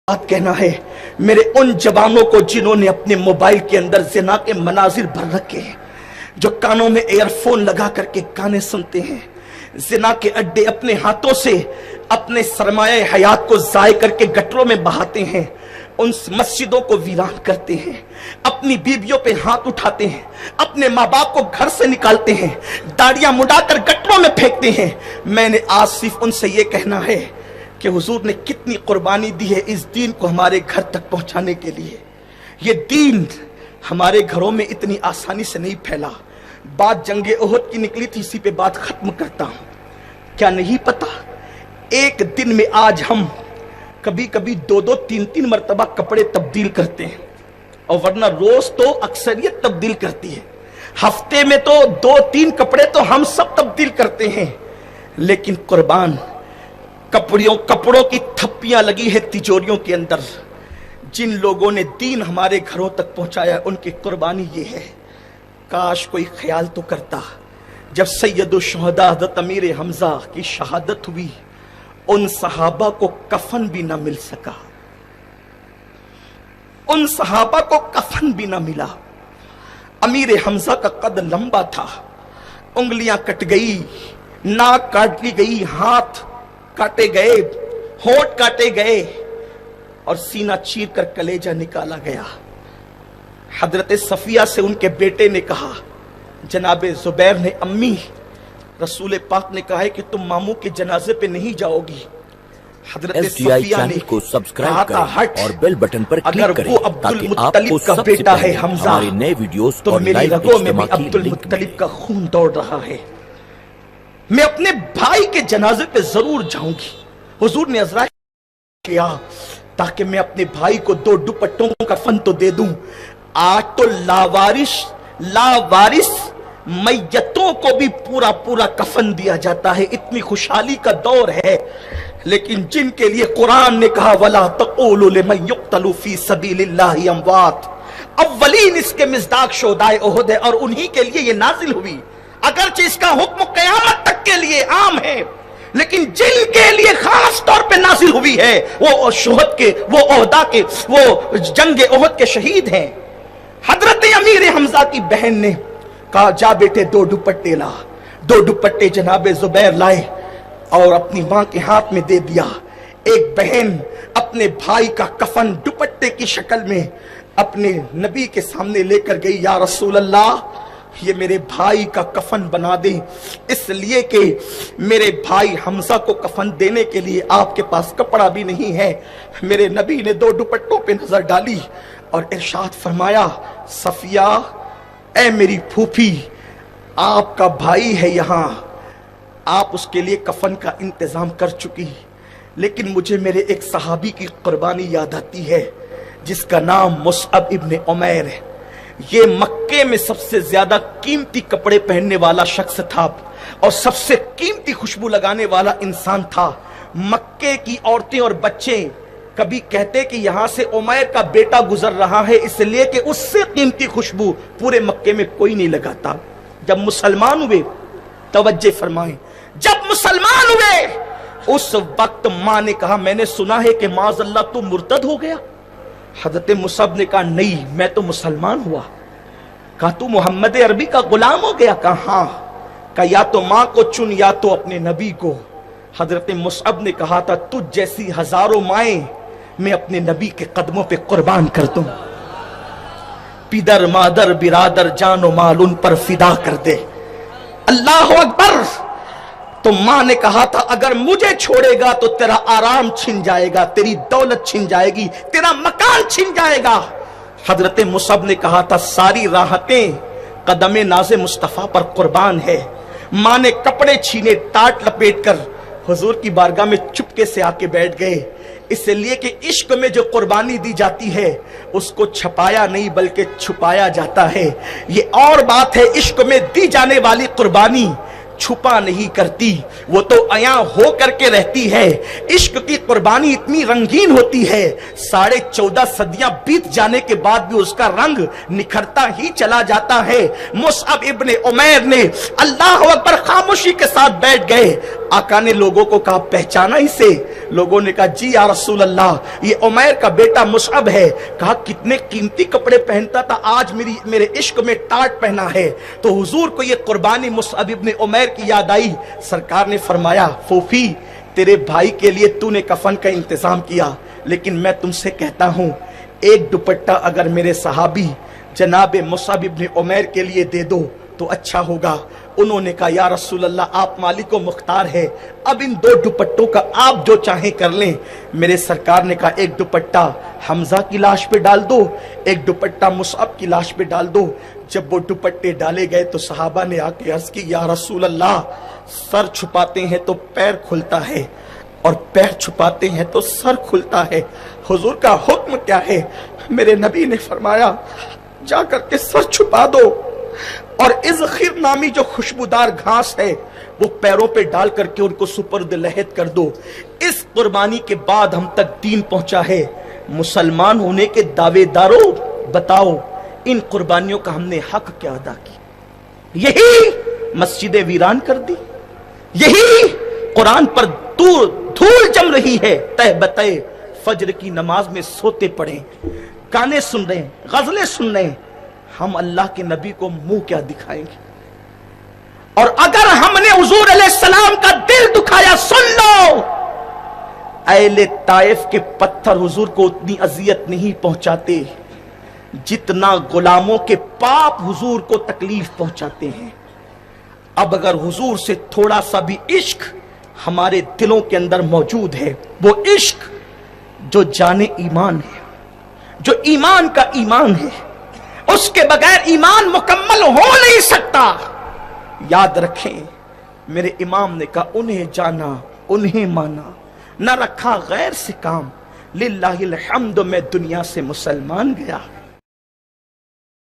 बात कहना है मेरे उन जवानों को जिन्होंने अपने मोबाइल के अंदर ज़िना के मनाजिर भर रखे हैं, जो कानों में एयरफोन लगा करके गाने सुनते हैं, ज़िना के अड्डे अपने हाथों से अपने सरमाए हयात को ज़ाय करके गटरों में बहाते हैं, उन मस्जिदों को वीरान करते हैं, अपनी बीवियों पे हाथ उठाते हैं, अपने माँ बाप को घर से निकालते हैं, दाढ़ियां मुड़ाकर गटरों में फेंकते हैं। मैंने आज सिर्फ उनसे ये कहना है कि हुजूर ने कितनी कुर्बानी दी है इस दीन को हमारे घर तक पहुंचाने के लिए। ये दीन हमारे घरों में इतनी आसानी से नहीं फैला। बात जंगे ओहद की निकली थी, इसी पे बात खत्म करता हूं। क्या नहीं पता एक दिन में आज हम कभी कभी 2-2, 3-3 मरतबा कपड़े तब्दील करते हैं, और वरना रोज तो अक्सरियत तब्दील करती है, हफ्ते में तो 2-3 कपड़े तो हम सब तब्दील करते हैं। लेकिन कुर्बान कपड़ों की थप्पियां लगी है तिजोरियों के अंदर। जिन लोगों ने दीन हमारे घरों तक पहुंचाया उनकी कुर्बानी ये है। काश कोई ख्याल तो करता, जब सैयदुल शुहदा हज़रत अमीर हमजा की शहादत हुई, उन सहाबा को कफन भी ना मिल सका, उन सहाबा को कफन भी ना मिला। अमीर हमजा का कद लंबा था, उंगलियां कट गई, नाक काट ली गई, हाथ काटे गए, होंठ काटे गए, और सीना चीर कर कलेजा निकाला गया। हजरत सफिया से उनके बेटे ने कहा, जनाबे जुबैर ने, अम्मी रसूल पाक ने कहा है कि तुम मामू के जनाजे पे नहीं जाओगी। हजरत सफिया ने को सब्सक्राइब करें और बेल बटन पर क्लिक अगर करें, वो अब्दुल मुत्तलिब का बेटा है हमजा, हमारे नए वीडियोस तो और मेरी रगों में भी अब्दुल मुत्तलिब का खून दौड़ रहा है। मैं अपने भाई के जनाजे पे जरूर जाऊंगी। हुजूर ने अज़रा किया ताकि मैं अपने भाई को 2 दुपट्टों का कफन तो दे दूं। आज तो लावारिस मैयतों को भी पूरा पूरा कफन दिया जाता है, इतनी खुशहाली का दौर है। लेकिन जिनके लिए कुरान ने कहा वला तक़ूलू लिमन युक़्तलू फी सबीलिल्लाहि अमवात, अव्वलीन इसके मिज़दाक शोहदाए उहद है, और उन्हीं के लिए ये नाजिल हुई। अगरचे इसका हुक्म क़यामत तक के लिए आम है, लेकिन जिनके लिए खास तौर पे नाजिल हुई है वो शोहद के, वो ओहदा के, वो जंगे ओहद के शहीद हैं। हजरत अमीर हमजा की बहन ने कहा, जा बेटे 2 दुपट्टे ला। 2 दुपट्टे जनाबे जुबैर लाए और अपनी मां के हाथ में दे दिया। एक बहन अपने भाई का कफन दुपट्टे की शक्ल में अपने नबी के सामने लेकर गई। या रसूल अल्लाह, ये मेरे भाई का कफन बना दे, इसलिए कि मेरे भाई हमजा को कफन देने के लिए आपके पास कपड़ा भी नहीं है। मेरे नबी ने 2 दुपट्टों पे नजर डाली और इरशाद फरमाया, सफिया ऐ मेरी फूफी, आपका भाई है यहाँ, आप उसके लिए कफन का इंतजाम कर चुकी, लेकिन मुझे मेरे एक सहाबी की कुर्बानी याद आती है जिसका नाम मुसअब इब्न उमैर है। ये मक्के में सबसे ज्यादा कीमती कपड़े पहनने वाला शख्स था और सबसे कीमती खुशबू लगाने वाला इंसान था। मक्के की औरतें और बच्चे कभी कहते कि यहां से उमैर का बेटा गुजर रहा है, इसलिए कि उससे कीमती खुशबू पूरे मक्के में कोई नहीं लगाता। जब मुसलमान हुए, तवज्जो फरमाएं, जब मुसलमान हुए उस वक्त मां ने कहा, मैंने सुना है कि माज़अल्लाह तू मुर्तद हो गया। हज़रत मुसअब ने कहा, नहीं मैं तो मुसलमान हुआ। कहा तू मोहम्मद अरबी का गुलाम हो गया? कहा हाँ। कहा या तो मां को चुन या तो अपने नबी को। हज़रत मुसअब ने कहा था, तुझ जैसी हजारों माएं मैं अपने नबी के कदमों पे कुर्बान कर दूं। पिदर मादर बिरादर जानो माल उन पर फिदा कर दे। अल्लाह अकबर। तो मां ने कहा था, अगर मुझे छोड़ेगा तो तेरा आराम छिन जाएगा, तेरी दौलत छिन जाएगी, तेरा मकान छिन जाएगा। हजरत मुसअब ने कहा था, सारी राहतें कदमे नाज़े मुस्तफा पर कुर्बान है। मां ने कपड़े छीने, टाट लपेट कर हुजूर की बारगाह में चुपके से आके बैठ गए, इसलिए कि इश्क में जो कुर्बानी दी जाती है उसको छपाया नहीं बल्कि छुपाया जाता है। ये और बात है, इश्क में दी जाने वाली कुर्बानी छुपा नहीं करती, वो तो अया हो करके रहती है। इश्क की कुर्बानी इतनी रंगीन होती है, 14.5 सदियां बीत जाने के बाद भी उसका रंग निखरता ही चला जाता है। मुसअब इब्ने उमैर ने अल्लाह अकबर खामोशी के साथ बैठ गए। आका ने लोगों को कहा, पहचाना इसे? लोगों ने कहा जी या रसूल अल्लाह ये उमैर का बेटा मुसअब है। कहा कितने कीमती कपड़े पहनता था, आज मेरे इश्क में टाट पहना है। तो हुजूर को ये कुर्बानी मुसअब इब्न उमैर की याद आई। सरकार ने फरमाया फूफी तेरे भाई के लिए तूने कफन का इंतजाम किया, लेकिन मैं तुमसे कहता हूं एक दुपट्टा अगर मेरे सहाबी जनाब मुसअब इब्न उमैर के लिए दे दो तो अच्छा होगा। उन्होंने कहा या रसूल अल्लाह आप मालिक व मुख्तार है, अब इन 2 दुपट्टों का आप जो चाहें कर लें। मेरे सरकार ने कहा एक दुपट्टा हमजा की लाश पे डाल दो, एक दुपट्टा मुसअब की लाश पे डाल दो। जब वो दुपट्टे डाले गए तो सहाबा ने आके अर्ज की या रसूल अल्लाह सर छुपाते हैं तो पैर खुलता है और पैर छुपाते हैं तो सर खुलता है, हुजूर का हुक्म क्या है? मेरे नबी ने फरमाया जा करके सर छुपा दो और इज़खिर नामी जो खुशबूदार घास है वो पैरों पे डाल करके उनको सुपर्द लहद कर दो। इस कुर्बानी के बाद हम तक दीन पहुंचा है। मुसलमान होने के दावेदारों बताओ इन कुर्बानियों का हमने हक क्या अदा किया? यही मस्जिदें वीरान कर दी, यही कुरान पर धूल जम रही है, तह बतह फजर की नमाज में सोते पड़े, गाने सुन रहे हैं, गजलें सुन रहे हैं। हम अल्लाह के नबी को मुंह क्या दिखाएंगे? और अगर हमने हुजूर अलैहिस्सलाम का दिल दुखाया, सुन लो अहले ताइफ के पत्थर हुजूर को उतनी अजियत नहीं पहुंचाते जितना गुलामों के पाप हुजूर को तकलीफ पहुंचाते हैं। अब अगर हुजूर से थोड़ा सा भी इश्क हमारे दिलों के अंदर मौजूद है, वो इश्क जो जाने ईमान है, जो ईमान का ईमान है, उसके बगैर ईमान मुकम्मल हो नहीं सकता। याद रखें मेरे इमाम ने कहा उन्हें जाना उन्हें माना, न रखा गैर से काम, लिल्लाहिल हम्द मैं दुनिया से मुसलमान गया।